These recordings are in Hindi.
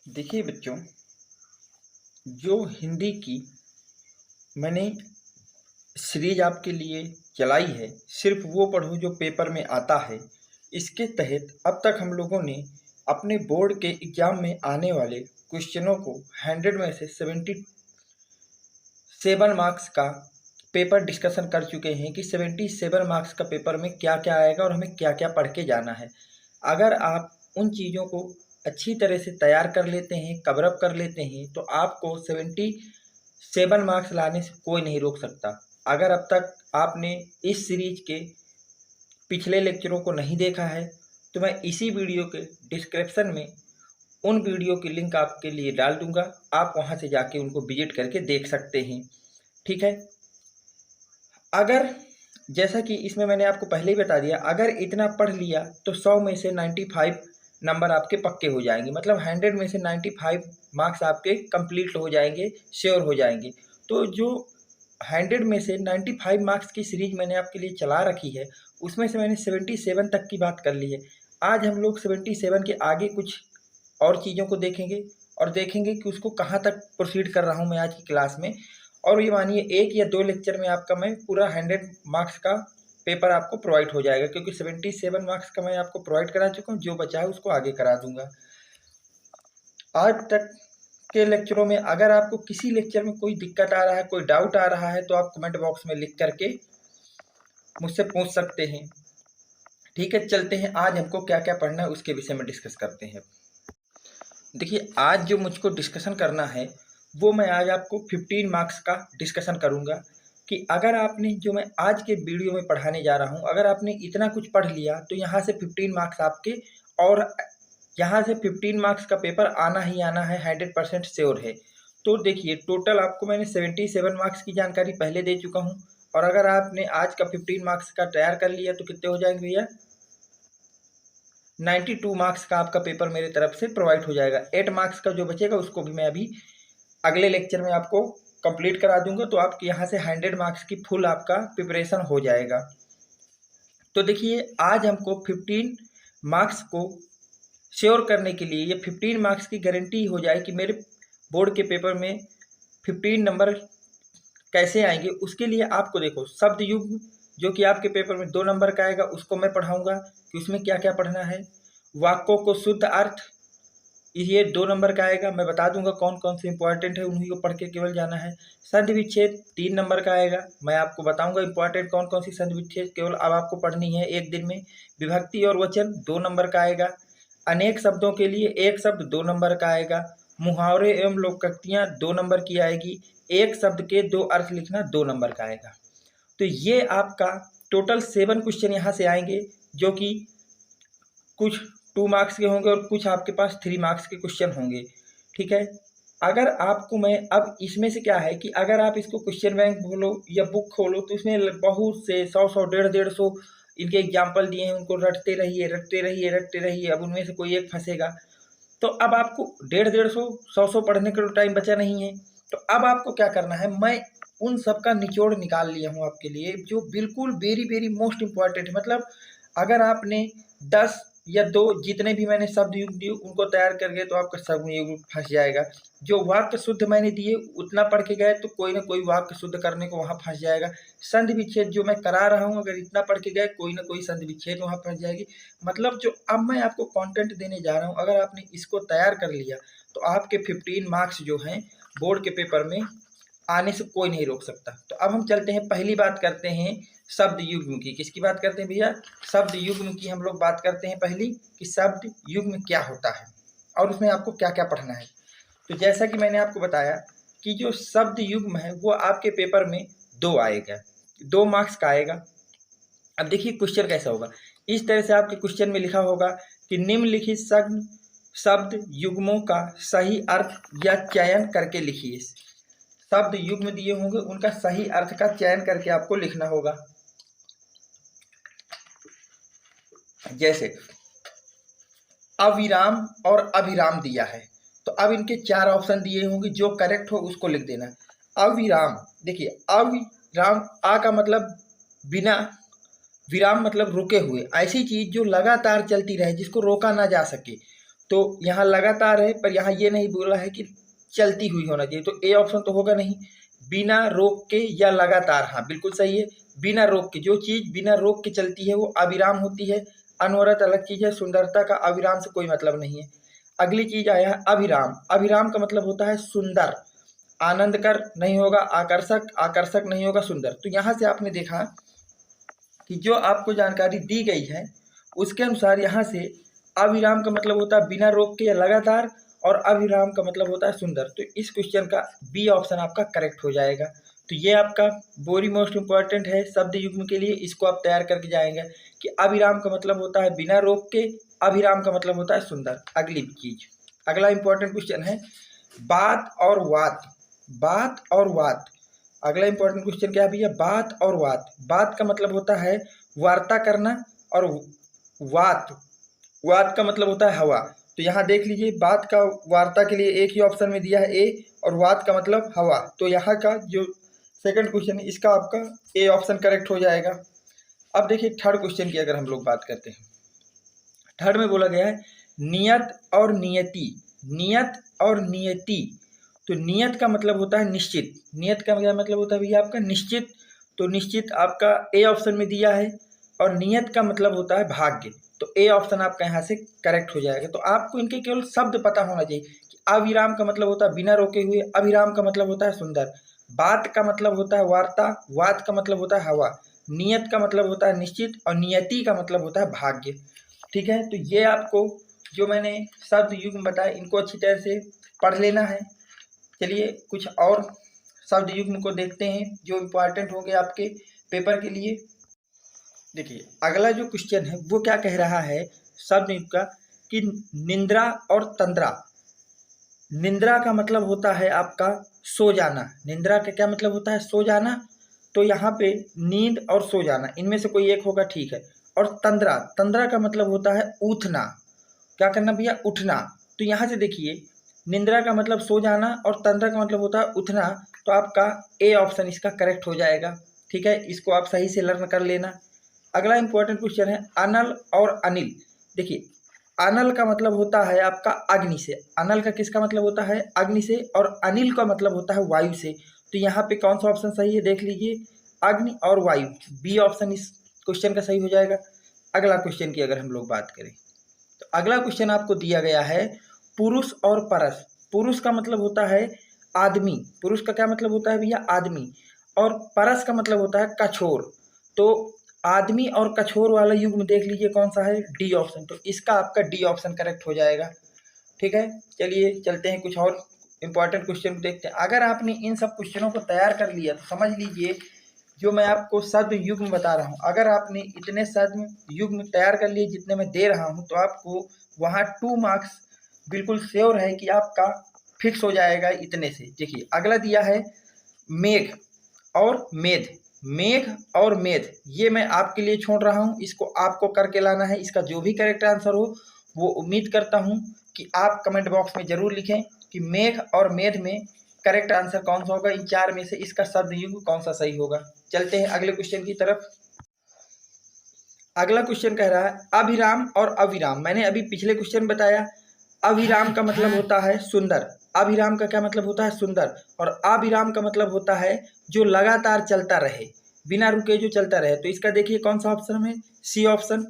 देखिए बच्चों, जो हिंदी की मैंने सीरीज आपके लिए चलाई है, सिर्फ वो पढ़ो जो पेपर में आता है। इसके तहत अब तक हम लोगों ने अपने बोर्ड के एग्जाम में आने वाले क्वेश्चनों को 100 में से 77 मार्क्स का पेपर डिस्कशन कर चुके हैं कि 77 मार्क्स का पेपर में क्या क्या आएगा और हमें क्या क्या पढ़ के जाना है। अगर आप उन चीज़ों को अच्छी तरह से तैयार कर लेते हैं, कवर अप कर लेते हैं, तो आपको 77 मार्क्स लाने से कोई नहीं रोक सकता। अगर अब तक आपने इस सीरीज के पिछले लेक्चरों को नहीं देखा है, तो मैं इसी वीडियो के डिस्क्रिप्शन में उन वीडियो की लिंक आपके लिए डाल दूंगा। आप वहां से जाके उनको विजिट करके देख सकते हैं। ठीक है। अगर जैसा कि इसमें मैंने आपको पहले ही बता दिया, अगर इतना पढ़ लिया तो 100 में से 95 नंबर आपके पक्के हो जाएंगे। मतलब 100 में से 95 मार्क्स आपके कंप्लीट हो जाएंगे, श्योर हो जाएंगे। तो जो 100 में से 95 मार्क्स की सीरीज मैंने आपके लिए चला रखी है, उसमें से मैंने 77 तक की बात कर ली है। आज हम लोग 77 के आगे कुछ और चीज़ों को देखेंगे और देखेंगे कि उसको कहाँ तक प्रोसीड कर रहा हूँ मैं आज की क्लास में। और ये मानिए 1 या 2 लेक्चर में आपका मैं पूरा 100 मार्क्स का पेपर आपको प्रोवाइड हो जाएगा, क्योंकि 77 मार्क्स का मैं आपको प्रोवाइड करा चुका हूँ। जो बचा है उसको आगे करा दूंगा। आज तक के लेक्चरों में अगर आपको किसी लेक्चर में कोई दिक्कत आ रहा है, कोई डाउट आ रहा है, तो आप कमेंट बॉक्स में लिख करके मुझसे पूछ सकते हैं। ठीक है, चलते हैं आज हमको क्या क्या पढ़ना है उसके विषय में डिस्कस करते हैं। देखिए, आज जो मुझको डिस्कशन करना है वो मैं आज आपको 15 मार्क्स का डिस्कशन करूंगा कि अगर आपने जो मैं आज के वीडियो में पढ़ाने जा रहा हूं, अगर आपने इतना कुछ पढ़ लिया तो यहाँ से 15 मार्क्स आपके, और यहाँ से 15 मार्क्स का पेपर आना ही आना है, 100% श्योर है। तो देखिए, टोटल आपको मैंने 77 मार्क्स की जानकारी पहले दे चुका हूँ, और अगर आपने आज का 15 मार्क्स का तैयार कर लिया तो कितने हो जाएंगे भैया? 92 मार्क्स का आपका पेपर मेरे तरफ से प्रोवाइड हो जाएगा। 8 मार्क्स का जो बचेगा उसको भी मैं अभी अगले लेक्चर में आपको कंप्लीट करा दूंगा, तो आपके यहाँ से 100 मार्क्स की फुल आपका प्रिपरेशन हो जाएगा। तो देखिए, आज हमको 15 मार्क्स को श्योर करने के लिए, ये 15 मार्क्स की गारंटी हो जाए कि मेरे बोर्ड के पेपर में 15 नंबर कैसे आएंगे, उसके लिए आपको देखो, शब्द युग्म जो कि आपके पेपर में 2 नंबर का आएगा उसको मैं पढ़ाऊंगा कि उसमें क्या क्या पढ़ना है। वाक्यों को शुद्ध अर्थ, ये 2 नंबर का आएगा, मैं बता दूंगा कौन कौन से इंपॉर्टेंट है, उन्हीं को पढ़ के केवल जाना है। संधि विच्छेद 3 नंबर का आएगा, मैं आपको बताऊंगा इंपॉर्टेंट कौन कौन सी संधि विच्छेद केवल अब आपको पढ़नी है एक दिन में। विभक्ति और वचन 2 नंबर का आएगा। अनेक शब्दों के लिए एक शब्द 2 नंबर का आएगा। मुहावरे एवं लोकोक्तियां 2 नंबर की आएगी। एक शब्द के 2 अर्थ लिखना 2 नंबर का आएगा। तो ये आपका टोटल 7 क्वेश्चन यहाँ से आएंगे, जो कि कुछ 2 मार्क्स के होंगे और कुछ आपके पास 3 मार्क्स के क्वेश्चन होंगे। ठीक है। अगर आपको मैं अब इसमें से क्या है कि अगर आप इसको क्वेश्चन बैंक खोलो या बुक खोलो, तो इसमें बहुत से 100 150 इनके एग्जाम्पल दिए हैं, उनको रटते रहिए रटते रहिए रटते रहिए, अब उनमें से कोई एक फंसेगा। तो अब आपको 150 100 पढ़ने का टाइम बचा नहीं है। तो अब आपको क्या करना है, मैं उन सब का निचोड़ निकाल लिया हूँ आपके लिए, जो बिल्कुल वेरी वेरी मोस्ट इम्पॉर्टेंट है। मतलब अगर आपने 10 या 2 जितने भी मैंने शब्द युग दिए उनको तैयार कर गए, तो आपका शब्द युग फंस जाएगा। जो वाक्य शुद्ध मैंने दिए उतना पढ़ के गए तो कोई ना कोई वाक्य शुद्ध करने को वहाँ फंस जाएगा। संधि विच्छेद जो मैं करा रहा हूँ, अगर इतना पढ़ के गए कोई ना कोई संधि विच्छेद वहाँ फंस जाएगी। मतलब जो अब मैं आपको कंटेंट देने जा रहा हूँ, अगर आपने इसको तैयार कर लिया तो आपके 15 मार्क्स जो हैं बोर्ड के पेपर में आने से कोई नहीं रोक सकता। तो अब हम चलते हैं, पहली बात करते हैं शब्द युग्म की। किसकी बात करते हैं भैया? शब्द युग्म की हम लोग बात करते हैं पहली, कि शब्द युग्म क्या होता है और उसमें आपको क्या क्या पढ़ना है। तो जैसा कि मैंने आपको बताया कि जो शब्द युग्म है वो आपके पेपर में 2 आएगा, 2 मार्क्स का आएगा। अब देखिए क्वेश्चन कैसा होगा, इस तरह से आपके क्वेश्चन में लिखा होगा कि निम्नलिखित शब्द युग्मों का सही अर्थ या चयन करके लिखिए। शब्द युग्म दिए होंगे, उनका सही अर्थ का चयन करके आपको लिखना होगा। जैसे अविराम और अभिराम दिया है, तो अब इनके 4 ऑप्शन दिए होंगे, जो करेक्ट हो उसको लिख देना। अविराम, देखिए अविराम, आ का मतलब बिना, विराम मतलब रुके हुए, ऐसी चीज जो लगातार चलती रहे, जिसको रोका ना जा सके, तो यहाँ लगातार है, पर यहाँ ये नहीं बोला है कि चलती हुई होना चाहिए, तो ए ऑप्शन तो होगा नहीं। बिना रोक के या लगातार, हाँ बिल्कुल सही है। बिना रोक के, जो चीज़ बिना रोक के चलती है वो अविराम होती है। अनवरत अलग चीज़ है, सुंदरता का अविराम से कोई मतलब नहीं है। अगली चीज़ आया है अभिराम। अभिराम का मतलब होता है सुंदर, आनंदकर नहीं होगा, आकर्षक, आकर्षक नहीं होगा, सुंदर। तो यहाँ से आपने देखा कि जो आपको जानकारी दी गई है उसके अनुसार यहाँ से अविराम का मतलब होता है बिना रोक के या लगातार, और अविराम का मतलब होता है सुंदर। तो इस क्वेश्चन का बी ऑप्शन आपका करेक्ट हो जाएगा। तो ये आपका वेरी मोस्ट इम्पॉर्टेंट है शब्द युग्म के लिए, इसको आप तैयार करके जाएंगे कि अविराम का मतलब होता है बिना रोक के, अभिराम का मतलब होता है सुंदर। अगली चीज, अगला इंपॉर्टेंट क्वेश्चन है बात और वात। बात और वात, अगला इंपॉर्टेंट क्वेश्चन क्या है भैया, बात और वात। बात का मतलब होता है वार्ता करना, और वात, वात का मतलब होता है हवा। तो यहाँ देख लीजिए, बात का वार्ता के लिए एक ही ऑप्शन में दिया है ए, और वात का मतलब हवा। तो यहाँ का जो सेकंड क्वेश्चन है इसका आपका ए ऑप्शन करेक्ट हो जाएगा। अब देखिए थर्ड क्वेश्चन की अगर हम लोग बात करते हैं, थर्ड में बोला गया है नियत और नियति। नियत और नियति, तो नियत का मतलब होता है निश्चित। नियत का क्या मतलब होता है भैया आपका निश्चित, तो निश्चित आपका ए ऑप्शन में दिया है, और नियत का मतलब होता है भाग्य। तो ए ऑप्शन आपका यहाँ से करेक्ट हो जाएगा। तो आपको इनके केवल शब्द पता होना चाहिए कि अविराम का मतलब होता है बिना रोके हुए, अभिराम का मतलब होता है सुंदर, बात का मतलब होता है वार्ता, वात का मतलब होता है हवा, नियत का मतलब होता है निश्चित, और नियति का मतलब होता है भाग्य। ठीक है, तो ये आपको जो मैंने शब्द युग्म बताए इनको अच्छी तरह से पढ़ लेना है। चलिए कुछ और शब्द युग्म को देखते हैं जो इम्पोर्टेंट होंगे आपके पेपर के लिए। देखिए अगला जो क्वेश्चन है वो क्या कह रहा है शब्द युग्म का, कि निंद्रा और तंद्रा। निंद्रा का मतलब होता है आपका सो जाना। निंद्रा का क्या मतलब होता है, सो जाना। तो यहाँ पे नींद और सो जाना इनमें से कोई एक होगा, ठीक है। और तंद्रा, तंद्रा का मतलब होता है उठना। क्या करना भैया, उठना। तो यहाँ से देखिए निंद्रा का मतलब सो जाना और तंद्रा का मतलब होता है उठना, तो आपका ए ऑप्शन इसका करेक्ट हो जाएगा। ठीक है, इसको आप सही से लर्न कर लेना। अगला इंपॉर्टेंट क्वेश्चन है अनल और अनिल। देखिए अनल का मतलब होता है आपका अग्नि से। अनल का किसका मतलब होता है, अग्नि से, और अनिल का मतलब होता है वायु से। तो यहाँ पे कौन सा ऑप्शन सही है देख लीजिए, अग्नि और वायु, बी ऑप्शन इस क्वेश्चन का सही हो जाएगा। अगला क्वेश्चन की अगर हम लोग बात करें तो अगला क्वेश्चन आपको दिया गया है पुरुष और परस। पुरुष का मतलब होता है आदमी, पुरुष का क्या मतलब होता है भैया, आदमी, और परस का मतलब होता है कछोर। तो आदमी और कछोर वाला युग्म देख लीजिए कौन सा है, डी ऑप्शन। तो इसका आपका डी ऑप्शन करेक्ट हो जाएगा। ठीक है, चलिए चलते हैं कुछ और इंपॉर्टेंट क्वेश्चन को देखते हैं। अगर आपने इन सब क्वेश्चनों को तैयार कर लिया तो समझ लीजिए जो मैं आपको शब्द युग्म बता रहा हूँ, अगर आपने इतने शब्द युग्म तैयार कर लिए जितने मैं दे रहा हूँ, तो आपको वहाँ 2 मार्क्स बिल्कुल श्योर है कि आपका फिक्स हो जाएगा इतने से। देखिए अगला दिया है मेघ और मेध। मेघ और मेध ये मैं आपके लिए छोड़ रहा हूँ, इसको आपको करके लाना है। इसका जो भी करेक्ट आंसर हो वो उम्मीद करता हूँ कि आप कमेंट बॉक्स में जरूर लिखें कि मेघ और मेध में करेक्ट आंसर कौन सा होगा, इन चार में से इसका शब्द युग्म कौन सा सही होगा। चलते हैं अगले क्वेश्चन की तरफ। अगला क्वेश्चन कह रहा है अभिराम और अविराम। मैंने अभी पिछले क्वेश्चन बताया, अभिराम का मतलब होता है सुंदर। अभिराम का क्या मतलब होता है, सुंदर। और अविराम का मतलब होता है जो लगातार चलता रहे, बिना रुके जो चलता रहे। तो इसका देखिए कौन सा ऑप्शन है, सी ऑप्शन।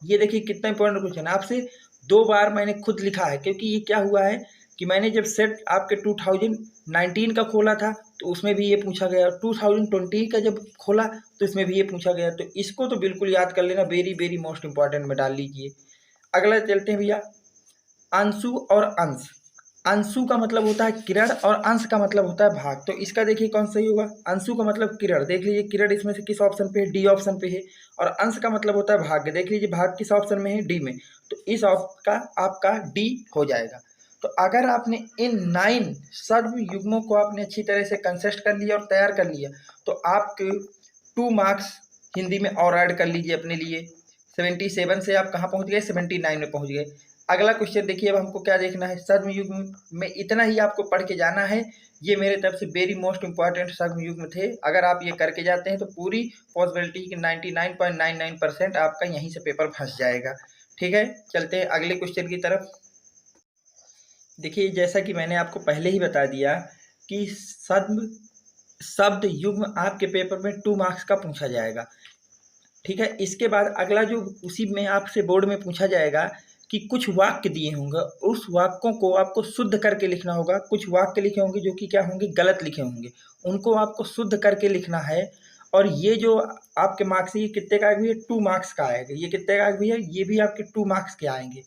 ये देखिए कितना इंपॉर्टेंट क्वेश्चन है, आपसे 2 बार मैंने खुद लिखा है, क्योंकि ये क्या हुआ है कि मैंने जब सेट आपके 2019 का खोला था तो उसमें भी ये पूछा गया, 2020 का जब खोला तो इसमें भी ये पूछा गया। तो इसको तो बिल्कुल याद कर लेना, वेरी वेरी मोस्ट इंपॉर्टेंट में डाल लीजिए। अगला चलते हैं भैया अंशु और अंश। अंशु का मतलब होता है किरण और अंश का मतलब होता है भाग। तो इसका देखिए कौन सही होगा, अंशु का मतलब किरण, देख लीजिए किरण इसमें से किस ऑप्शन पे है, डी ऑप्शन पे है। और अंश का मतलब होता है भाग्य, देख लीजिए भाग किस ऑप्शन में है, डी में। तो इस ऑप्शन का आपका डी हो जाएगा। तो अगर आपने इन 9 सर्व युग्मों को आपने अच्छी तरह से कंसेस्ट कर लिया और तैयार कर लिया तो आपके 2 मार्क्स हिंदी में और ऐड कर लीजिए अपने लिए। 77 से आप कहाँ पहुँच गए, 79 में पहुँच गए। अगला क्वेश्चन देखिए, अब हमको क्या देखना है, सर्व युग्म में इतना ही आपको पढ़ के जाना है। ये मेरे तरफ से वेरी मोस्ट इंपॉर्टेंट सर्व युग्म थे। अगर आप ये करके जाते हैं तो पूरी पॉसिबिलिटी कि 99.99% आपका यहीं से पेपर फंस जाएगा। ठीक है, चलते हैं अगले क्वेश्चन की तरफ। देखिए, जैसा कि मैंने आपको पहले ही बता दिया कि शब्द युग्म आपके पेपर में 2 मार्क्स का पूछा जाएगा। ठीक है, इसके बाद अगला जो उसी में आपसे बोर्ड में पूछा जाएगा कि कुछ वाक्य दिए होंगे, उस वाक्यों को आपको शुद्ध करके लिखना होगा। कुछ वाक्य लिखे होंगे जो कि क्या होंगे, गलत लिखे होंगे, उनको आपको शुद्ध करके लिखना है। और ये जो आपके मार्क्स ये कितने का भी है, 2 मार्क्स का आएगा। ये कितने का भी है, ये भी आपके 2 मार्क्स के आएंगे।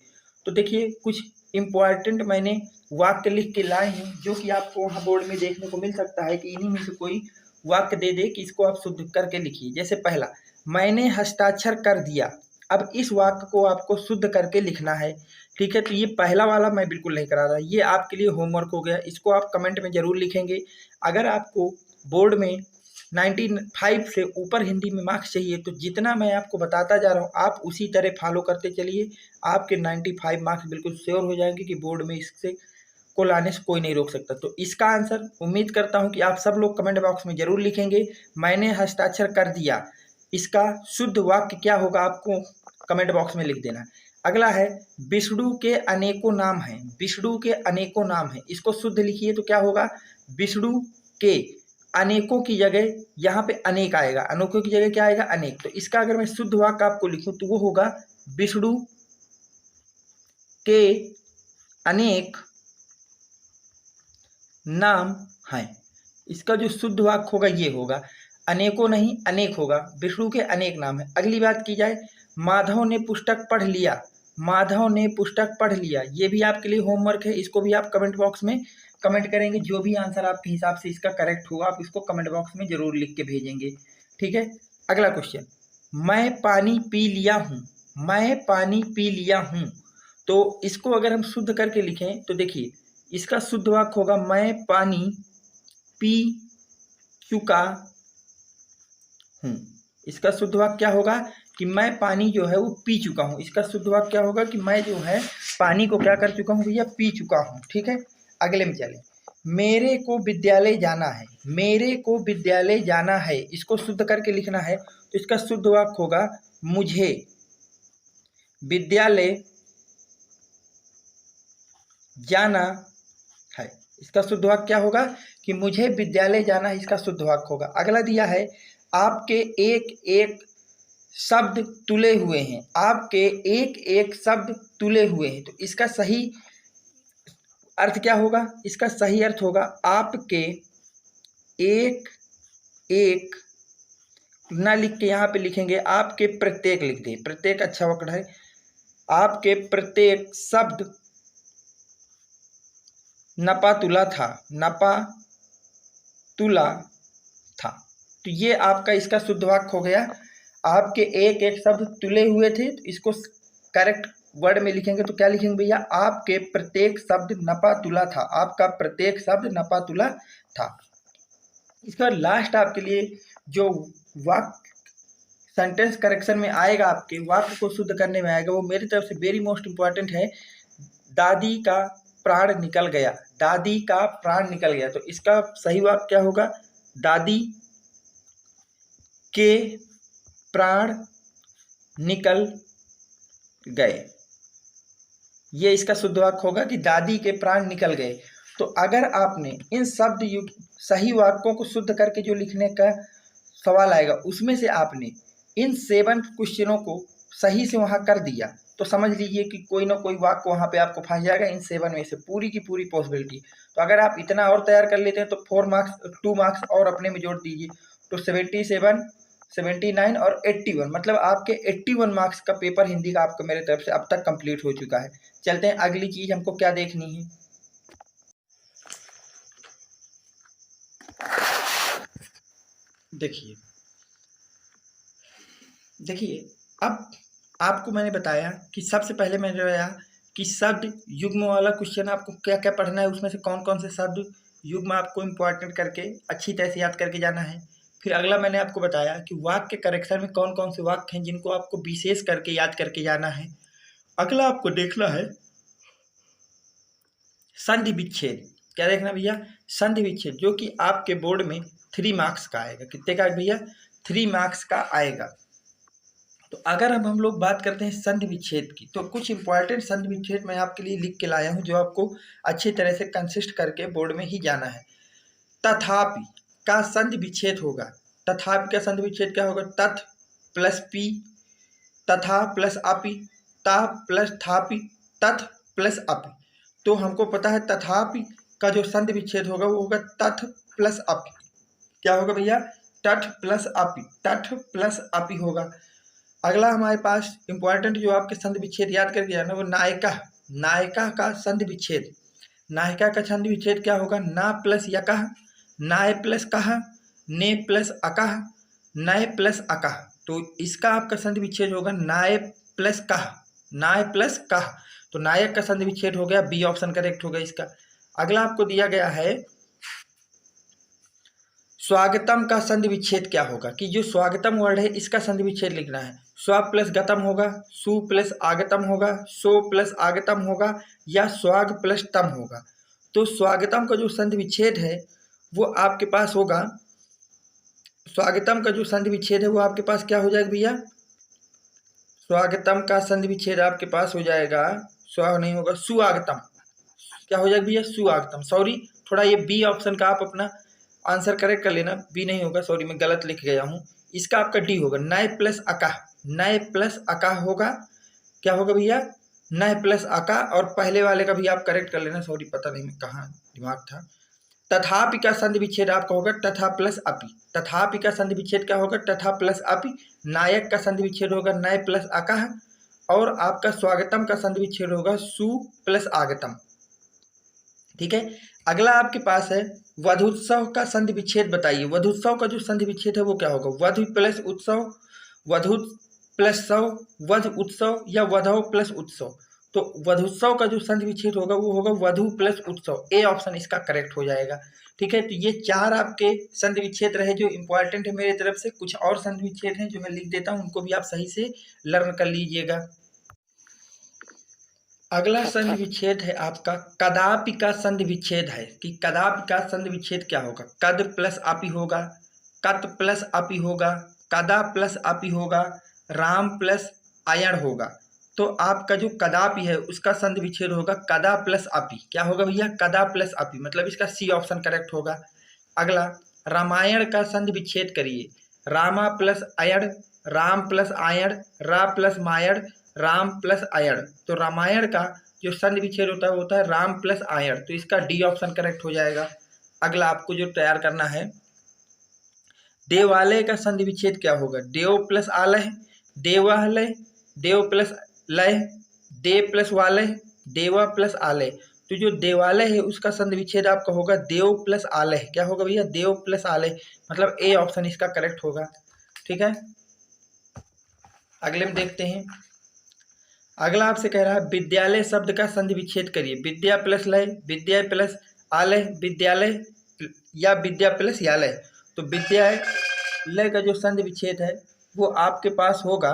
तो देखिए, कुछ इम्पॉर्टेंट मैंने वाक्य लिख के लाए हैं जो कि आपको वहाँ बोर्ड में देखने को मिल सकता है कि इन्हीं में से कोई वाक्य दे दे कि इसको आप शुद्ध करके लिखिए। जैसे पहला, मैंने हस्ताक्षर कर दिया। अब इस वाक्य को आपको शुद्ध करके लिखना है। ठीक है, तो ये पहला वाला मैं बिल्कुल नहीं करा रहा, ये आपके लिए होमवर्क हो गया। इसको आप कमेंट में जरूर लिखेंगे। अगर आपको बोर्ड में 95 से ऊपर हिंदी में मार्क्स चाहिए तो जितना मैं आपको बताता जा रहा हूँ आप उसी तरह फॉलो करते चलिए, आपके 95 मार्क्स बिल्कुल श्योर हो जाएंगे कि बोर्ड में इससे को लाने से कोई नहीं रोक सकता। तो इसका आंसर उम्मीद करता हूं कि आप सब लोग कमेंट बॉक्स में जरूर लिखेंगे, मैंने हस्ताक्षर कर दिया। इसका शुद्ध वाक्य क्या होगा आपको कमेंट बॉक्स में लिख देना। अगला है, विष्णु के अनेकों नाम हैं। विष्णु के अनेकों नाम हैं, इसको शुद्ध लिखिए तो क्या होगा, विष्णु के अनेकों की जगह यहाँ पे अनेक आएगा, अनेकों की जगह क्या आएगा, अनेक। तो इसका अगर मैं शुद्ध वाक्य आपको लिखूं तो वो होगा, विष्णु के अनेक नाम हैं। इसका जो शुद्ध वाक्य होगा ये होगा, अनेकों नहीं अनेक होगा, विष्णु के अनेक नाम है। अगली बात की जाए, माधव ने पुस्तक पढ़ लिया। माधव ने पुस्तक पढ़ लिया, ये भी आपके लिए होमवर्क है। इसको भी आप कमेंट बॉक्स में कमेंट करेंगे, जो भी आंसर आपके हिसाब से इसका करेक्ट होगा आप इसको कमेंट बॉक्स में जरूर लिख के भेजेंगे। ठीक है, अगला क्वेश्चन, मैं पानी पी लिया हूँ। मैं पानी पी लिया हूँ, तो इसको अगर हम शुद्ध करके लिखें तो देखिए, इसका शुद्ध वाक्य होगा, मैं पानी पी चुका हूँ। इसका शुद्ध वाक्य क्या होगा कि मैं पानी जो है वो पी चुका हूँ। इसका शुद्ध वाक्य क्या होगा कि मैं जो है पानी को क्या कर चुका हूँ भैया, पी चुका हूँ। ठीक है, अगले में चले, मेरे को विद्यालय जाना है। मेरे को विद्यालय जाना है, इसको शुद्ध करके लिखना है तो इसका शुद्ध वाक्य होगा, मुझे विद्यालय जाना है। इसका शुद्ध वाक्य क्या होगा कि मुझे विद्यालय जाना है, इसका शुद्ध वाक्य होगा। अगला दिया है, आपके एक एक शब्द तुले हुए हैं। आपके एक एक शब्द तुले हुए हैं, तो इसका सही अर्थ क्या होगा, इसका सही अर्थ होगा, आपके एक एक, ना लिख के यहाँ पे लिखेंगे आपके प्रत्येक लिख दें, प्रत्येक अच्छा वर्ड है, आपके प्रत्येक शब्द नपा तुला था। नपा तुला था, तो ये आपका इसका शुद्ध वाक्य हो गया, आपके एक एक शब्द तुले हुए थे। तो इसको करेक्ट वर्ड में लिखेंगे तो क्या लिखेंगे भैया, आपके प्रत्येक शब्द नपा तुला था। आपका प्रत्येक शब्द नपा तुला था। इसके बाद लास्ट आपके लिए जो वाक्य सेंटेंस करेक्शन में आएगा, आपके वाक्य को शुद्ध करने में आएगा, वो मेरी तरफ से वेरी मोस्ट इंपॉर्टेंट है, दादी का प्राण निकल गया। दादी का प्राण निकल गया, तो इसका सही वाक्य क्या होगा, दादी के प्राण निकल गए। ये इसका शुद्ध वाक्य होगा कि दादी के प्राण निकल गए। तो अगर आपने इन शब्द युक्त सही वाक्यों को शुद्ध करके जो लिखने का सवाल आएगा उसमें से आपने इन 7 क्वेश्चनों को सही से वहां कर दिया तो समझ लीजिए कि कोई ना कोई वाक्य वहां पे आपको फंस जाएगा इन 7 में से, पूरी की पूरी पॉसिबिलिटी। तो अगर आप इतना और तैयार कर लेते हैं तो 4 मार्क्स 2 मार्क्स और अपने में जोड़ दीजिए, तो 77 79 और 81, मतलब आपके 81 मार्क्स का पेपर हिंदी का आपका मेरे तरफ से अब तक कंप्लीट हो चुका है। चलते हैं अगली चीज हमको क्या देखनी है। देखिए देखिए, अब आपको मैंने बताया कि सबसे पहले मैंने बताया कि शब्द युग्म वाला क्वेश्चन आपको क्या क्या पढ़ना है, उसमें से कौन कौन से शब्द युग्म आपको इम्पोर्टेंट करके अच्छी तरह से याद करके जाना है। फिर अगला मैंने आपको बताया कि वाक्य करेक्शन में कौन कौन से वाक्य हैं जिनको आपको विशेष करके याद करके जाना है। अगला आपको देखना है संधि विच्छेद। क्या देखना भैया, संधि विच्छेद, जो कि आपके बोर्ड में 3 मार्क्स का आएगा। कितने का भैया, 3 मार्क्स का आएगा। तो अगर अब हम लोग बात करते हैं संधि विच्छेद की, तो कुछ इंपॉर्टेंट संधि विच्छेद मैं आपके लिए लिख के लाया हूँ जो आपको अच्छी तरह से कंसिस्ट करके बोर्ड में ही जाना है। तथापि का संधि विच्छेद होगा। तथापि का संधि विच्छेद क्या होगा? तथ प्लस पी, तथा प्लस अपि, ता प्लस थापि, तथ प्लस अपि। तो हमको पता है तथापि का जो संधि विच्छेद होगा वो होगा तथ प्लस अपि। क्या होगा भैया? तथ प्लस अपि, तथ प्लस अपि होगा। अगला हमारे पास इंपॉर्टेंट जो आपके संधि विच्छेद याद करके जाना, वो नायका। नायका का संधि विच्छेद, नायका का संधि विच्छेद क्या होगा? ना प्लस यकः, नाय प्लस कः, ने प्लस अकः, नय प्लस अकः। तो इसका आपका संधि विच्छेद होगा नाय प्लस कः, नाय प्लस कः। तो नायक का संधि विच्छेद हो गया, बी ऑप्शन करेक्ट होगा इसका। अगला आपको दिया गया है स्वागतम का संधि विच्छेद क्या होगा, कि जो स्वागतम वर्ड है इसका संधि विच्छेद लिखना है। स्व प्लस गतम होगा, सु प्लस आगतम होगा, सो प्लस आगतम होगा, या स्वाग प्लस तम होगा। तो स्वागतम का जो संधि विच्छेद है वो आपके पास होगा, स्वागतम का जो संधि विच्छेद है वो आपके पास क्या हो जाएगा भैया? स्वागतम का संधि विच्छेद आपके पास हो जाएगा, स्व नहीं होगा, सुआगतम। क्या हो जाएगा भैया? सुआगतम। सॉरी, थोड़ा ये बी ऑप्शन का आप अपना आंसर करेक्ट कर लेना, बी नहीं होगा, सॉरी मैं गलत लिख गया हूँ। इसका आपका डी होगा, नय प्लस अकाह, नय प्लस अकाह होगा। क्या होगा भैया? नय प्लस अकाह। और पहले वाले का भी आप करेक्ट कर लेना, सॉरी पता नहीं मैं कहाँ दिमाग था। तथापि का संधि विच्छेद आपका होगा तथा प्लस अपि। तथापि का संधि विच्छेद क्या होगा? तथा प्लस अपि। नायक का संधि विच्छेद होगा नय प्लस अकाह। और आपका स्वागतम का संधि विच्छेद होगा सु प्लस आगतम। ठीक है। अगला आपके पास है वधुत्सव का संधि विच्छेद बताइए। वधुत्सव का जो संधि विच्छेद है वो क्या होगा? वधु प्लस उत्सव, वधु प्लस सव, वध उत्सव, या वधव प्लस उत्सव। तो वधुत्सव का जो संधि विच्छेद होगा वो होगा वधु प्लस उत्सव। ए ऑप्शन इसका करेक्ट हो जाएगा। ठीक है। तो ये चार आपके संधि विच्छेद रहे जो इंपॉर्टेंट है मेरी तरफ से। कुछ और संधि विच्छेद हैं जो मैं लिख देता हूँ, उनको भी आप सही से लर्न कर लीजिएगा। अगला संधि विच्छेद है आपका कदापि का संधि विच्छेद है, कि कदापि का संधि विच्छेद क्या होगा? कद प्लस अपि होगा, कत प्लस अपि होगा, कदा प्लस अपि होगा, राम प्लस अयण होगा। तो आपका जो कदापि है उसका संधि विच्छेद होगा कदा प्लस अपि। क्या होगा भैया? कदा प्लस अपि, मतलब इसका सी ऑप्शन करेक्ट होगा। अगला रामायण का संधि विच्छेद करिए। रामा प्लस अयण, राम प्लस आयण, रा प्लस मायण, राम प्लस आयण। तो रामायण का जो संधि विच्छेद होता है वो होता है राम प्लस आयण। तो इसका डी ऑप्शन करेक्ट हो जाएगा। अगला आपको जो तैयार करना है, देवालय का संधि विच्छेद क्या होगा? देव प्लस आलय, देवालय, देव प्लस लय, देव प्लस वालय, देवा प्लस आलय। तो जो देवालय है उसका संधि विच्छेद आपका होगा देव प्लस आलय। क्या होगा भैया? देव प्लस आलय, मतलब ए ऑप्शन इसका करेक्ट होगा। ठीक है। अगले में देखते हैं। अगला आपसे कह रहा है विद्यालय शब्द का संधि विच्छेद करिए। विद्या प्लस लय, विद्या प्लस आलय, विद्यालय, या विद्या प्लस यालय। तो विद्यालय का जो संधि विच्छेद है वो आपके पास होगा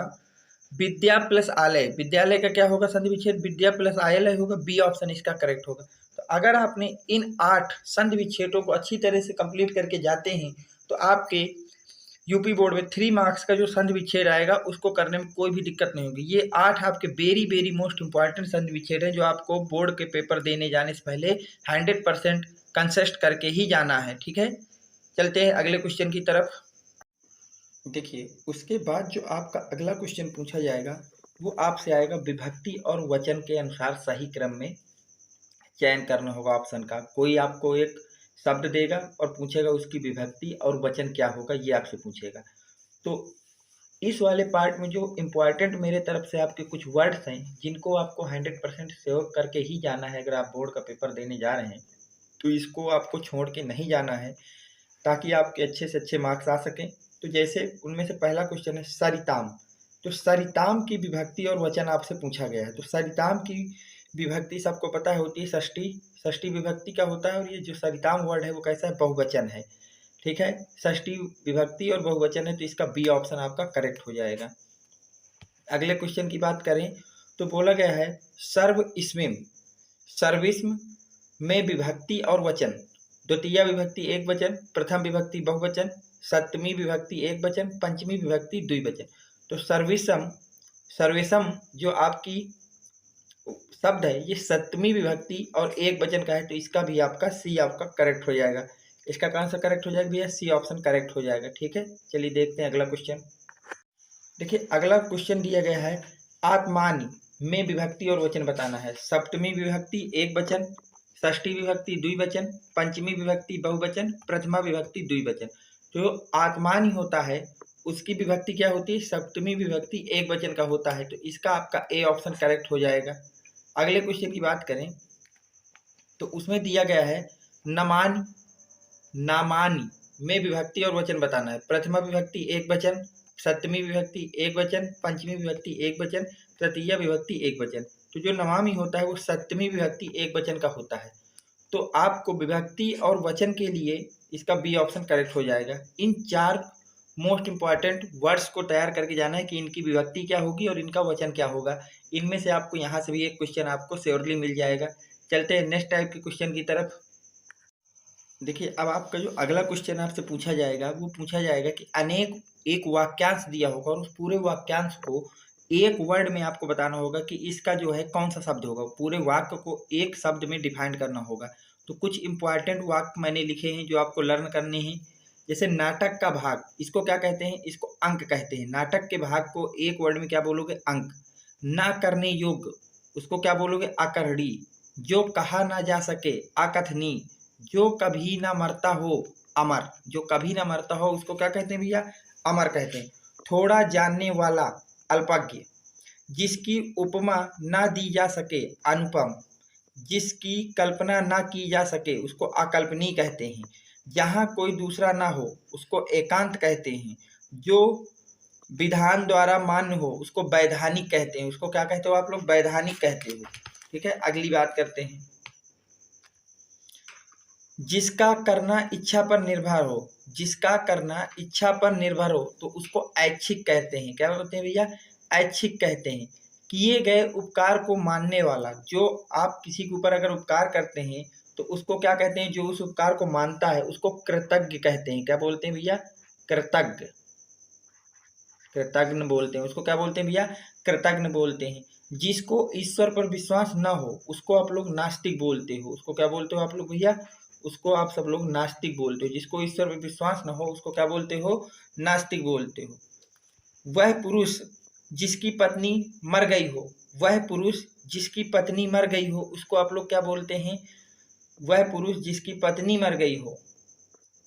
विद्या प्लस आलय। विद्यालय का क्या होगा संधि विच्छेद? विद्या प्लस आलय होगा। बी ऑप्शन इसका करेक्ट होगा। तो अगर आपने इन 8 संधि विच्छेदों को अच्छी तरह से कंप्लीट करके जाते हैं तो आपके यूपी बोर्ड में 3 मार्क्स का जो संधि विच्छेद आएगा उसको करने में कोई भी दिक्कत नहीं होगी। ये 8 आपके वेरी मोस्ट इंपॉर्टेंट संधि विच्छेद है जो आपको बोर्ड के पेपर देने जाने से पहले 100% कंसिस्ट करके ही जाना है। ठीक है। चलते हैं अगले क्वेश्चन की तरफ। देखिए, उसके बाद जो आपका अगला क्वेश्चन पूछा जाएगा वो आपसे आएगा विभक्ति और वचन के अनुसार सही क्रम में चयन करना होगा ऑप्शन का। कोई आपको एक शब्द देगा और पूछेगा उसकी विभक्ति और वचन क्या होगा, ये आपसे पूछेगा। तो इस वाले पार्ट में जो इम्पोर्टेंट मेरे तरफ से आपके कुछ वर्ड्स हैं जिनको आपको 100% सेव करके ही जाना है अगर आप बोर्ड का पेपर देने जा रहे हैं, तो इसको आपको छोड़ के नहीं जाना है ताकि आपके अच्छे से अच्छे मार्क्स आ सकें। तो जैसे उनमें से पहला क्वेश्चन है सरिताम। तो सरिताम की विभक्ति और वचन आपसे पूछा गया है। तो सरिताम की विभक्ति सबको पता है होती है षष्ठी। षष्ठी विभक्ति क्या होता है, और ये जो सरिताम वर्ड है वो कैसा है? बहुवचन है। ठीक है। षष्ठी विभक्ति और बहुवचन है, तो इसका बी ऑप्शन आपका करेक्ट हो जाएगा। अगले क्वेश्चन की बात करें तो बोला गया है सर्वस्मिम, सर्विस्म में विभक्ति और वचन। द्वितीय विभक्ति एक वचन, प्रथम विभक्ति बहुवचन, सप्तमी विभक्ति एक वचन, पंचमी विभक्ति द्विवचन। तो सर्विसम, सर्वेशम जो आपकी शब्द है ये सप्तमी विभक्ति और एक वचन का है, तो इसका भी आपका सी आपका करेक्ट हो जाएगा। इसका कौन सा करेक्ट हो जाएगा भैया? सी ऑप्शन करेक्ट हो जाएगा। ठीक है, चलिए देखते हैं अगला क्वेश्चन। देखिए अगला क्वेश्चन दिया गया है, आत्मानी में विभक्ति और वचन बताना है। सप्तमी विभक्ति एक वचन, षष्ठी विभक्ति द्विवचन, पंचमी विभक्ति बहुवचन, प्रथमा विभक्ति द्विवचन। तो आत्मानी होता है उसकी विभक्ति क्या होती है? सप्तमी विभक्ति एक वचन का होता है, तो इसका आपका ए ऑप्शन करेक्ट हो जाएगा। अगले क्वेश्चन की बात करें तो उसमें दिया गया है, नमानी, नामानी में विभक्ति और वचन बताना है। प्रथमा विभक्ति एक वचन, सप्तमी विभक्ति एक वचन, पंचमी विभक्ति एक वचन, तृतीया विभक्ति एक वचन। तो जो नमामि होता है वो सप्तमी विभक्ति एक वचन का होता है। तो आपको विभक्ति और वचन के लिए इसका बी ऑप्शन करेक्ट हो जाएगा। इन चार मोस्ट इंपॉर्टेंट वर्ड्स को तैयार करके जाना है कि इनकी विभक्ति क्या होगी और इनका वचन क्या होगा। इनमें से आपको यहाँ से भी एक क्वेश्चन आपको श्योरली मिल जाएगा। चलते हैं नेक्स्ट टाइप के क्वेश्चन की तरफ। देखिए अब आपका जो अगला क्वेश्चन आपसे पूछा जाएगा वो पूछा जाएगा कि अनेक एक वाक्यांश दिया होगा और उस पूरे वाक्यांश को एक वर्ड में आपको बताना होगा कि इसका जो है कौन सा शब्द होगा। पूरे वाक्य को एक शब्द में डिफाइन करना होगा। तो कुछ इंपॉर्टेंट वाक्य मैंने लिखे हैं जो आपको लर्न करने हैं। जैसे नाटक का भाग, इसको क्या कहते हैं? इसको अंक कहते हैं। नाटक के भाग को एक वर्ड में क्या बोलोगे? अंक। ना करने योग्य उसको क्या बोलोगे? अकरणी। जो कहा ना जा सके, अकथनीय। जो कभी ना मरता हो, अमर। जो कभी ना मरता हो उसको क्या कहते हैं भैया? अमर कहते हैं। थोड़ा जानने वाला, अल्पज्ञ। जिसकी उपमा ना दी जा सके, अनुपम। जिसकी कल्पना ना की जा सके उसको अकल्पनीय कहते हैं। जहाँ कोई दूसरा ना हो उसको एकांत कहते हैं। जो विधान द्वारा मान्य हो उसको वैधानिक कहते हैं। उसको क्या कहते हो आप लोग? वैधानिक कहते हो। ठीक है, अगली बात करते हैं। जिसका करना इच्छा पर निर्भर हो, जिसका करना इच्छा पर निर्भर हो तो उसको ऐच्छिक कहते हैं। क्या बोलते हैं भैया? ऐच्छिक कहते हैं। किए गए उपकार को मानने वाला, जो आप किसी के ऊपर अगर उपकार करते हैं तो उसको क्या कहते हैं? जो उस उपकार को मानता है उसको कृतज्ञ कहते हैं। क्या बोलते हैं भैया? कृतज्ञ। कृतज्ञ बोलते हैं उसको। क्या बोलते हैं भैया? कृतज्ञ बोलते हैं। जिसको ईश्वर पर विश्वास न हो उसको आप लोग नास्तिक बोलते हो। उसको क्या बोलते हो आप लोग भैया? उसको आप सब लोग नास्तिक बोलते हो। जिसको ईश्वर पर विश्वास न हो उसको क्या बोलते हो? नास्तिक बोलते हो। वह पुरुष जिसकी पत्नी मर गई हो, वह पुरुष जिसकी पत्नी मर गई हो उसको आप लोग क्या बोलते हैं? वह पुरुष जिसकी पत्नी मर गई हो,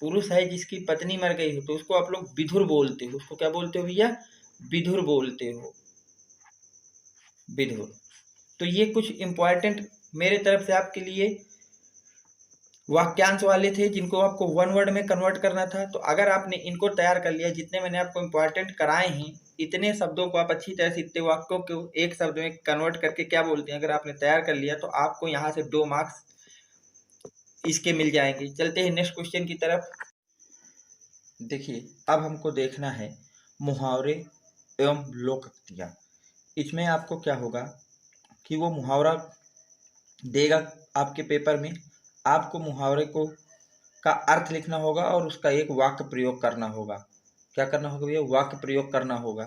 पुरुष है जिसकी पत्नी मर गई हो तो उसको आप लोग विधुर बोलते हो। उसको क्या बोलते हो भैया? विधुर बोलते हो, विधुर। तो ये कुछ इंपॉर्टेंट मेरे तरफ से आपके लिए वाक्यांश वाले थे जिनको आपको वन वर्ड में कन्वर्ट करना था। तो अगर आपने इनको तैयार कर लिया, जितने मैंने आपको इंपॉर्टेंट कराए हैं, इतने शब्दों को आप अच्छी तरह से, इतने वाक्यों को एक शब्द में कन्वर्ट करके क्या बोलते हैं, अगर आपने तैयार कर लिया तो आपको यहाँ से 2 मार्क्स इसके मिल जाएंगे। चलते हैं नेक्स्ट क्वेश्चन की तरफ। देखिए अब हमको देखना है मुहावरे एवं लोकोक्तियाँ। इसमें आपको क्या होगा कि वो मुहावरा देगा आपके पेपर में, आपको मुहावरे को का अर्थ लिखना होगा और उसका एक वाक्य प्रयोग करना होगा। क्या करना होगा भैया? वाक्य प्रयोग करना होगा।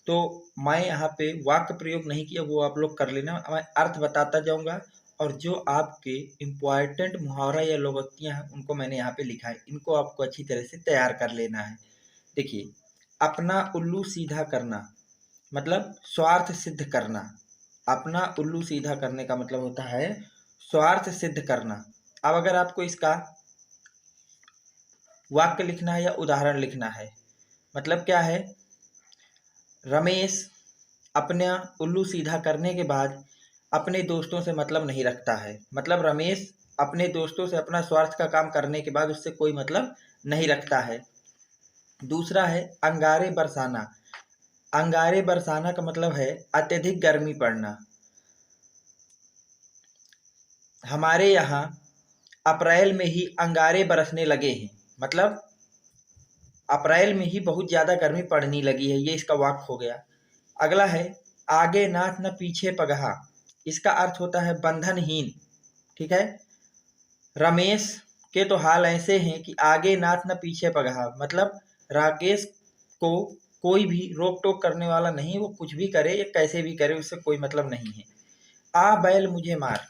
तो मैं यहाँ पे वाक्य प्रयोग नहीं किया, वो आप लोग कर लेना। मैं अर्थ बताता जाऊँगा और जो आपके इम्पॉर्टेंट मुहावरा या लोकोक्तियाँ हैं उनको मैंने यहाँ पे लिखा है। इनको आपको अच्छी तरह से तैयार कर लेना है। देखिए, अपना उल्लू सीधा करना मतलब स्वार्थ सिद्ध करना। अपना उल्लू सीधा करने का मतलब होता है स्वार्थ सिद्ध करना। अब अगर आपको इसका वाक्य लिखना है या उदाहरण लिखना है, मतलब क्या है? रमेश अपना उल्लू सीधा करने के बाद अपने दोस्तों से मतलब नहीं रखता है। मतलब रमेश अपने दोस्तों से अपना स्वार्थ का काम करने के बाद उससे कोई मतलब नहीं रखता है। दूसरा है अंगारे बरसाना। अंगारे बरसाना का मतलब है अत्यधिक गर्मी पड़ना। हमारे यहाँ अप्रैल में ही अंगारे बरसने लगे हैं, मतलब अप्रैल में ही बहुत ज़्यादा गर्मी पड़ने लगी है। ये इसका वाक्य हो गया। अगला है आगे नाथ न पीछे पगहा। इसका अर्थ होता है बंधनहीन। ठीक है, रमेश के तो हाल ऐसे हैं कि आगे नाथ न पीछे पगहा, मतलब राकेश को कोई भी रोक टोक करने वाला नहीं, वो कुछ भी करे या कैसे भी करे, उससे कोई मतलब नहीं है। आ बैल मुझे मार,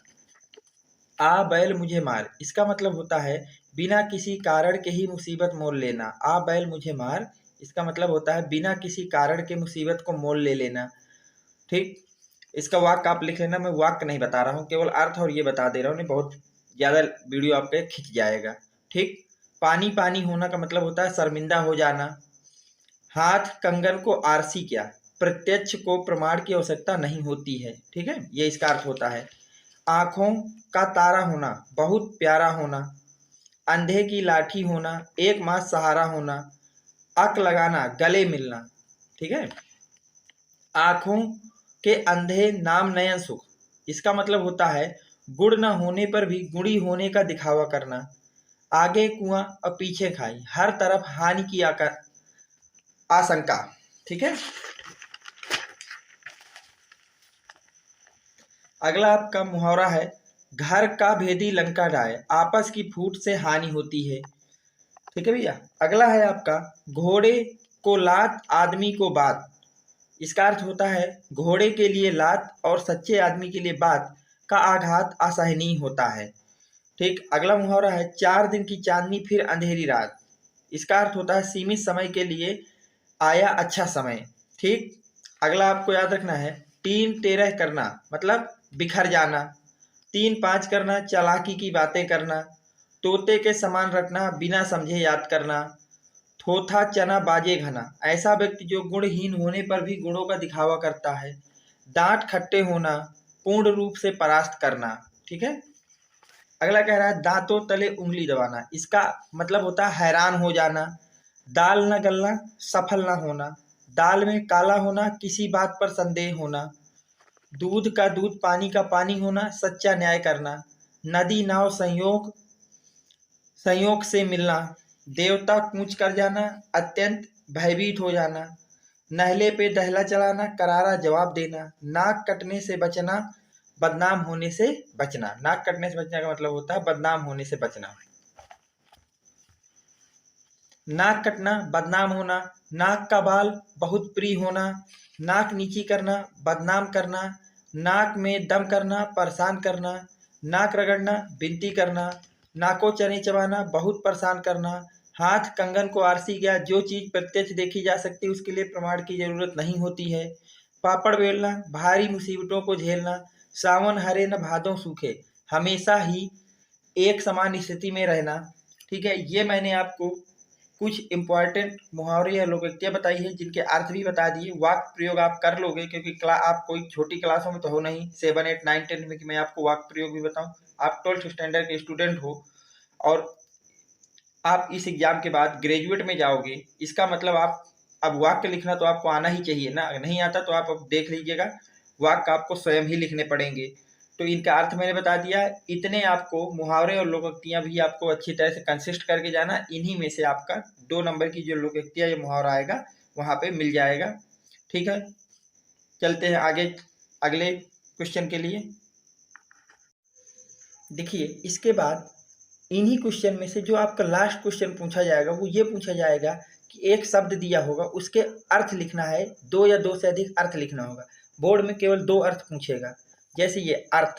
आ बैल मुझे मार, इसका मतलब होता है बिना किसी कारण के ही मुसीबत मोल लेना। आ बैल मुझे मार, इसका मतलब होता है बिना किसी कारण के मुसीबत को मोल ले लेना। ठीक, इसका वाक्य आप लिख लेना, मैं वाक्य नहीं बता रहा हूँ, केवल अर्थ और ये बता दे रहा हूँ, नहीं बहुत ज़्यादा वीडियो आपके खिंच जाएगा। ठीक, पानी पानी होना का मतलब होता है शर्मिंदा हो जाना। हाथ कंगन को आरसी क्या, प्रत्यक्ष को प्रमाण की आवश्यकता नहीं होती है। ठीक है, ये इसका अर्थ होता है। आंखों का तारा होना, बहुत प्यारा होना। अंधे की लाठी होना, एक मास सहारा होना। अक लगाना, गले मिलना। ठीक है, आंखों के अंधे नाम नयन सुख, इसका मतलब होता है गुड़ न होने पर भी गुड़ी होने का दिखावा करना। आगे कुआं और पीछे खाई, हर तरफ हानि की आशंका। ठीक है, अगला आपका मुहावरा है घर का भेदी लंका डाय, आपस की फूट से हानि होती है। ठीक है भैया, अगला है आपका घोड़े को लात आदमी को बात, इसका अर्थ होता है घोड़े के लिए लात और सच्चे आदमी के लिए बात का आघात असहनीय होता है। ठीक, अगला मुहावरा है 4 दिन की चांदनी फिर अंधेरी रात, इसका अर्थ होता है सीमित समय के लिए आया अच्छा समय। ठीक, अगला आपको याद रखना है 3 13 करना, मतलब बिखर जाना। 3 5 करना, चालाकी की बातें करना। तोते के समान रखना, बिना समझे याद करना। थोथा चना बाजे घना, ऐसा व्यक्ति जो गुणहीन होने पर भी गुणों का दिखावा करता है। दांत खट्टे होना, पूर्ण रूप से परास्त करना। ठीक है, अगला कह रहा है दांतों तले उंगली दबाना, इसका मतलब होता है हैरान हो जाना। दाल न गलना, सफल न होना। दाल में काला होना, किसी बात पर संदेह होना। दूध का दूध, पानी का पानी होना, सच्चा न्याय करना। नदी नाव संयोग संयोग से मिलना। देवता कूच कर जाना, अत्यंत भयभीत हो जाना। नहले पे दहला चलाना, करारा जवाब देना। नाक कटने से बचना, बदनाम होने से बचना। नाक कटने से बचने का मतलब होता है बदनाम होने से बचना। नाक कटना, बदनाम होना। नाक का बाल, बहुत प्रिय होना। नाक नीची करना, बदनाम करना। नाक में दम करना, परेशान करना। नाक रगड़ना, विनती करना। नाको चने चबाना, बहुत परेशान करना। हाथ कंगन को आरसी गया, जो चीज़ प्रत्यक्ष देखी जा सकती है उसके लिए प्रमाण की जरूरत नहीं होती है। पापड़ बेलना, भारी मुसीबतों को झेलना। सावन हरे न भादों सूखे, हमेशा ही एक समान स्थिति में रहना। ठीक है, ये मैंने आपको कुछ इंपॉर्टेंट मुहावरे या लोकोक्तियाँ बताई है, जिनके अर्थ भी बता दिए। वाक्य प्रयोग आप कर लोगे, क्योंकि आप कोई छोटी क्लासों में तो हो नहीं 7 8 9 10 में कि मैं आपको वाक्य प्रयोग भी बताऊं। आप 12th स्टैंडर्ड के स्टूडेंट हो और आप इस एग्जाम के बाद ग्रेजुएट में जाओगे, इसका मतलब आप अब वाक्य लिखना तो आपको आना ही चाहिए ना। अगर नहीं आता तो आप अब देख लीजिएगा, वाक्य आपको स्वयं ही लिखने पड़ेंगे। तो इनका अर्थ मैंने बता दिया है। इतने आपको मुहावरे और लोकोक्तियाँ भी आपको अच्छी तरह से कंसिस्ट करके जाना। इन्हीं में से आपका 2 नंबर की जो लोकोक्तियाँ या मुहावरा आएगा वहाँ पे मिल जाएगा। ठीक है, चलते हैं आगे अगले क्वेश्चन के लिए। देखिए, इसके बाद इन्हीं क्वेश्चन में से जो आपका लास्ट क्वेश्चन पूछा जाएगा वो ये पूछा जाएगा कि एक शब्द दिया होगा, उसके अर्थ लिखना है, 2 या 2 से अधिक अर्थ लिखना होगा। बोर्ड में केवल 2 अर्थ पूछेगा, जैसे ये अर्थ।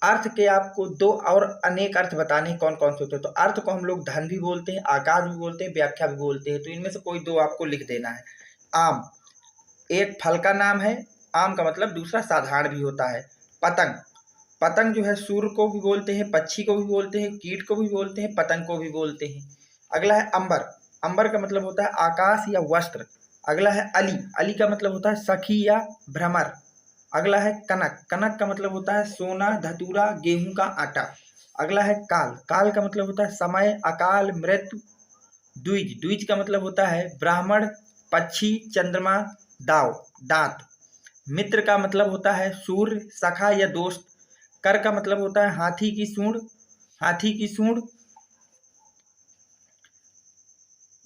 अर्थ के आपको 2 और अनेक अर्थ बताने कौन कौन से होते हैं। तो अर्थ को हम लोग धन भी बोलते हैं, आकाश भी बोलते हैं, व्याख्या भी बोलते हैं। तो इनमें से कोई 2 आपको लिख देना है। आम, एक फल का नाम है, आम का मतलब दूसरा साधारण भी होता है। पतंग, पतंग जो है सूर्य को भी बोलते हैं, पक्षी को भी बोलते हैं, कीट को भी बोलते हैं, पतंग को भी बोलते हैं। अगला है अंबर, अंबर का मतलब होता है आकाश या वस्त्र। अगला है अली, अली का मतलब होता है सखी या भ्रमर। अगला है कनक, कनक का मतलब होता है सोना, धतूरा, गेहूं का आटा। अगला है काल, काल का मतलब होता है समय, अकाल, मृत्यु। द्विज, द्विज का मतलब होता है ब्राह्मण, पक्षी, चंद्रमा, दाव, दांत। मित्र का मतलब होता है सूर्य, सखा या दोस्त। कर का मतलब होता है हाथी की सूंड, हाथी की सूंड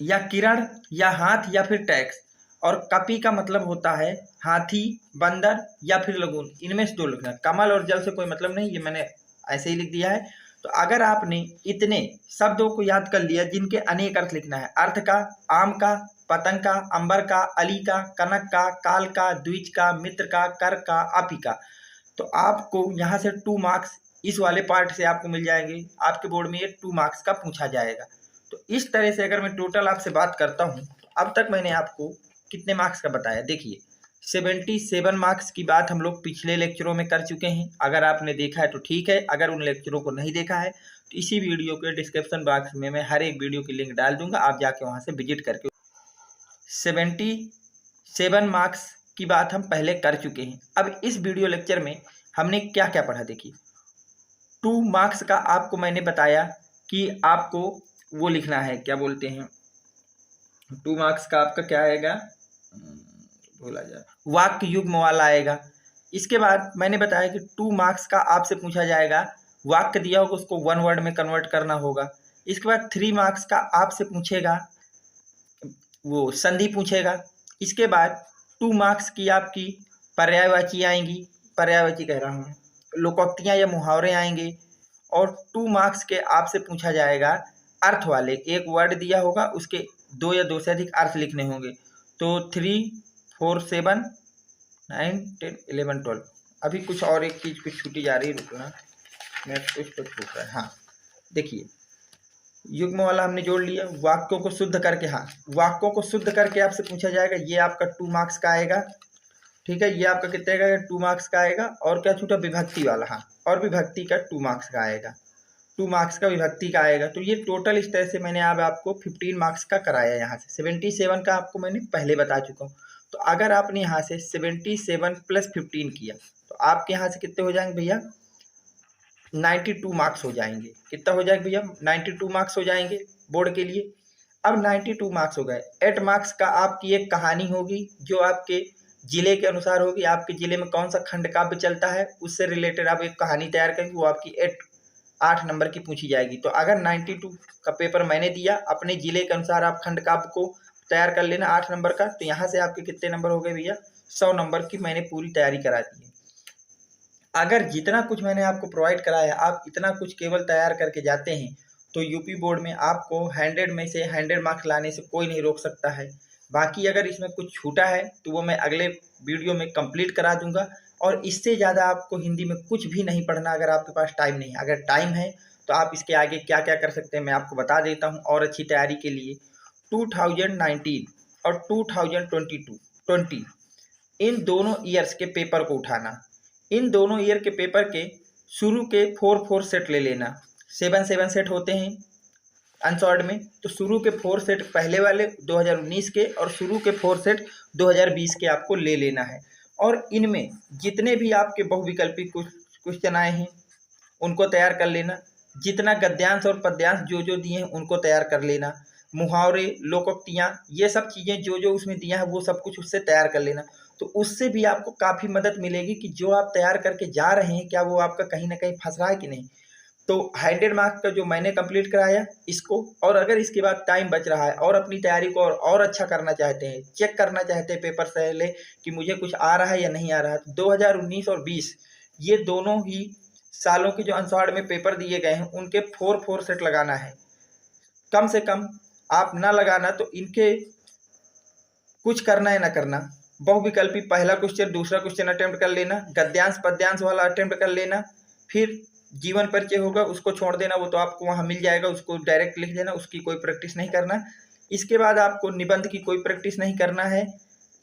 या किरण या हाथ या फिर टैक्स। और कपि का मतलब होता है हाथी, बंदर या फिर लगून। इनमें से 2 लिखना। कमल और जल से कोई मतलब नहीं, ये मैंने ऐसे ही लिख दिया है। तो अगर आपने इतने शब्दों को याद कर लिया जिनके अनेक अर्थ लिखना है, अर्थ का, आम का, पतंग का, अंबर का, अली का, कनक का, काल का, द्विज का, मित्र का, कर का, आपी का, तो आपको यहाँ से 2 मार्क्स इस वाले पार्ट से आपको मिल जाएंगे। आपके बोर्ड में ये 2 मार्क्स का पूछा जाएगा। तो इस तरह से अगर मैं टोटल आपसे बात करता हूँ, तो अब तक मैंने आपको कितने मार्क्स का बताया, देखिए 77 मार्क्स की बात हम लोग पिछले लेक्चरों में कर चुके हैं। अगर आपने देखा है तो ठीक है, अगर उन लेक्चरों को नहीं देखा है तो इसी वीडियो के डिस्क्रिप्शन बॉक्स में मैं हर एक वीडियो की लिंक डाल दूंगा, आप जाके वहाँ से विजिट करके 77 मार्क्स की बात हम पहले कर चुके हैं। अब इस वीडियो लेक्चर में हमने क्या क्या पढ़ा, देखिए 2 मार्क्स का आपको मैंने बताया कि आपको वो लिखना है, क्या बोलते हैं, 2 मार्क्स का आपका क्या आएगा, भूला जाए, वाक्य युग्म वाला आएगा। इसके बाद मैंने बताया कि 2 मार्क्स का आपसे पूछा जाएगा, वाक्य दिया होगा उसको 1 वर्ड में कन्वर्ट करना होगा। इसके बाद 3 मार्क्स का आपसे पूछेगा वो संधि पूछेगा। इसके बाद 2 मार्क्स की आपकी पर्यायवाची आएंगी, पर्यायवाची कह रहा हूँ, लोकोक्तियाँ या मुहावरे आएंगे। और 2 मार्क्स के आपसे पूछा जाएगा अर्थ वाले, एक वर्ड दिया होगा उसके 2 या 2 से अधिक अर्थ लिखने होंगे। तो 3, 4, 7, 9, 10, 11, 12। अभी कुछ और एक चीज़ कुछ छूटी जा रही है, रुकना, नेक्स्ट कुछ तो छूट रहा है। हाँ देखिए, युग्म वाला हमने जोड़ लिया, वाक्यों को शुद्ध करके, हाँ वाक्यों को शुद्ध करके आपसे पूछा जाएगा, ये आपका 2 मार्क्स का आएगा। ठीक है, ये आपका कितने का, 2 मार्क्स का आएगा। और क्या छूटा, विभक्ति वाला, हाँ, और विभक्ति का 2 मार्क्स का आएगा, 2 मार्क्स का विभक्ति का आएगा। तो ये टोटल इस तरह से मैंने अब आपको 15 मार्क्स का कराया। यहाँ से 77 का आपको मैंने पहले बता चुका हूँ। तो अगर आपने यहाँ से 77 + 15 किया तो आपके यहाँ से कितने हो जाएंगे भैया, 92 मार्क्स हो जाएंगे। कितना हो जाएगा भैया, 92 मार्क्स हो जाएंगे बोर्ड के लिए। अब 92 मार्क्स हो गए। 8 मार्क्स का आपकी एक कहानी होगी जो आपके जिले के अनुसार होगी, आपके जिले में कौन सा खंड काव्य चलता है उससे रिलेटेड आप एक कहानी तैयार करेंगे, वो आपकी 8 नंबर की पूछी जाएगी। तो अगर 92 का पेपर मैंने दिया, अपने जिले के अनुसार आप खंड काव्य को तैयार कर लेना 8 नंबर का। तो यहाँ से आपके कितने नंबर हो गए भैया, 100 नंबर की मैंने पूरी तैयारी करा दी है। अगर जितना कुछ मैंने आपको प्रोवाइड कराया आप इतना कुछ केवल तैयार करके जाते हैं तो यूपी बोर्ड में आपको 100 में से 100 मार्क्स लाने से कोई नहीं रोक सकता है। बाकी अगर इसमें कुछ छूटा है तो वो मैं अगले वीडियो में कंप्लीट करा दूंगा। और इससे ज़्यादा आपको हिंदी में कुछ भी नहीं पढ़ना अगर आपके पास टाइम नहीं है। अगर टाइम है तो आप इसके आगे क्या क्या कर सकते हैं मैं आपको बता देता हूँ। और अच्छी तैयारी के लिए 2019 और 2020 इन दोनों ईयर्स के पेपर को उठाना। इन दोनों ईयर के पेपर के शुरू के 4 सेट ले लेना। 7 सेट होते हैं अनसॉर्ट में, तो शुरू के 4 सेट पहले वाले 2019 के और शुरू के 4 सेट 2020 के आपको ले लेना है। और इनमें जितने भी आपके बहुविकल्पी क्वेश्चन आए हैं उनको तैयार कर लेना। जितना गद्यांश और पद्यांश जो जो दिए हैं उनको तैयार कर लेना। मुहावरे, लोकोक्तियाँ, ये सब चीज़ें जो जो उसमें दिया है वो सब कुछ उससे तैयार कर लेना। तो उससे भी आपको काफ़ी मदद मिलेगी कि जो आप तैयार करके जा रहे हैं क्या वो आपका कहीं ना कहीं फंस रहा है कि नहीं। तो 100 मार्क्स का जो मैंने कंप्लीट कराया इसको, और अगर इसके बाद टाइम बच रहा है और अपनी तैयारी को और अच्छा करना चाहते हैं, चेक करना चाहते हैं पेपर से पहले कि मुझे कुछ आ रहा है या नहीं आ रहा है, तो 2019 और 20 ये दोनों ही सालों के जो अनसॉर्ट में पेपर दिए गए हैं उनके 4 सेट लगाना है। कम से कम आप ना लगाना तो इनके कुछ करना है ना करना, बहुविकल्पी पहला क्वेश्चन दूसरा क्वेश्चन अटेम्प्ट कर लेना, गद्यांश पद्यांश वाला अटेम्प्ट कर लेना, फिर जीवन परिचय होगा उसको छोड़ देना, वो तो आपको वहाँ मिल जाएगा, उसको डायरेक्ट लिख देना, उसकी कोई प्रैक्टिस नहीं करना। इसके बाद आपको निबंध की कोई प्रैक्टिस नहीं करना है,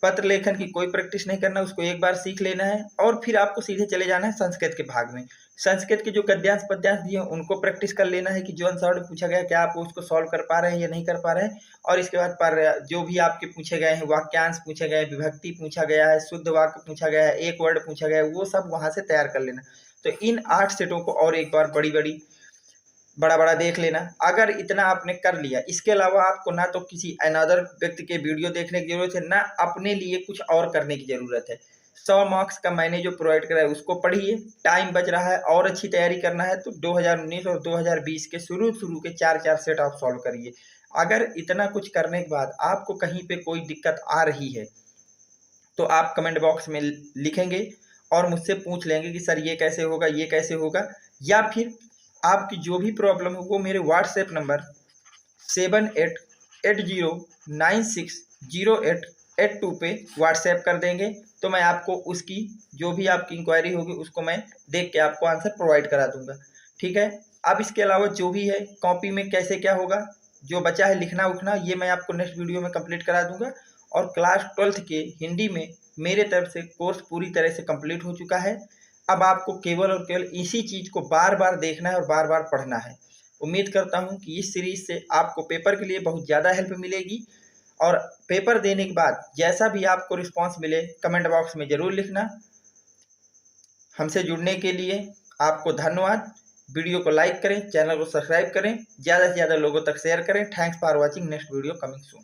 पत्र लेखन की कोई प्रैक्टिस नहीं करना, उसको एक बार सीख लेना है। और फिर आपको सीधे चले जाना है संस्कृत के भाग में। संस्कृत के जो गद्यांश पद्यांश दिए हैं उनको प्रैक्टिस कर लेना है कि जो आंसर में पूछा गया क्या आप उसको सॉल्व कर पा रहे हैं या नहीं कर पा रहे हैं। और इसके बाद पर जो भी आपके पूछे गए हैं वाक्यांश पूछे गए, विभक्ति पूछा गया है, शुद्ध वाक्य पूछा गया है, एक वर्ड पूछा गया है, वो सब वहाँ से तैयार कर लेना। तो इन 8 सेटों को और एक बार बड़ा बड़ा देख लेना। अगर इतना आपने कर लिया, इसके अलावा आपको ना तो किसी अनदर व्यक्ति के वीडियो देखने की जरूरत है, ना अपने लिए कुछ और करने की जरूरत है। 100 मार्क्स का मैंने जो प्रोवाइड करा है उसको पढ़िए, टाइम बच रहा है और अच्छी तैयारी करना है तो 2019 और 2020 के शुरू के 4 सेट आप सॉल्व करिए। अगर इतना कुछ करने के बाद आपको कहीं पे कोई दिक्कत आ रही है तो आप कमेंट बॉक्स में लिखेंगे और मुझसे पूछ लेंगे कि सर ये कैसे होगा, ये कैसे होगा। या फिर आपकी जो भी प्रॉब्लम हो वो मेरे व्हाट्सएप नंबर 7880960882 पे व्हाट्सएप कर देंगे, तो मैं आपको उसकी जो भी आपकी इंक्वायरी होगी उसको मैं देख के आपको आंसर प्रोवाइड करा दूंगा। ठीक है। अब इसके अलावा जो भी है कॉपी में कैसे क्या होगा, जो बचा है लिखना उखना, ये मैं आपको नेक्स्ट वीडियो में कंप्लीट करा दूंगा। और क्लास 12th के हिंदी में मेरे तरफ से कोर्स पूरी तरह से कंप्लीट हो चुका है। अब आपको केवल और केवल इसी चीज़ को बार बार देखना है और बार बार पढ़ना है। उम्मीद करता हूँ कि इस सीरीज से आपको पेपर के लिए बहुत ज़्यादा हेल्प मिलेगी। और पेपर देने के बाद जैसा भी आपको रिस्पांस मिले कमेंट बॉक्स में ज़रूर लिखना। हमसे जुड़ने के लिए आपको धन्यवाद। वीडियो को लाइक करें, चैनल को सब्सक्राइब करें, ज़्यादा से ज़्यादा लोगों तक शेयर करें। Thanks for watching. Next video coming soon.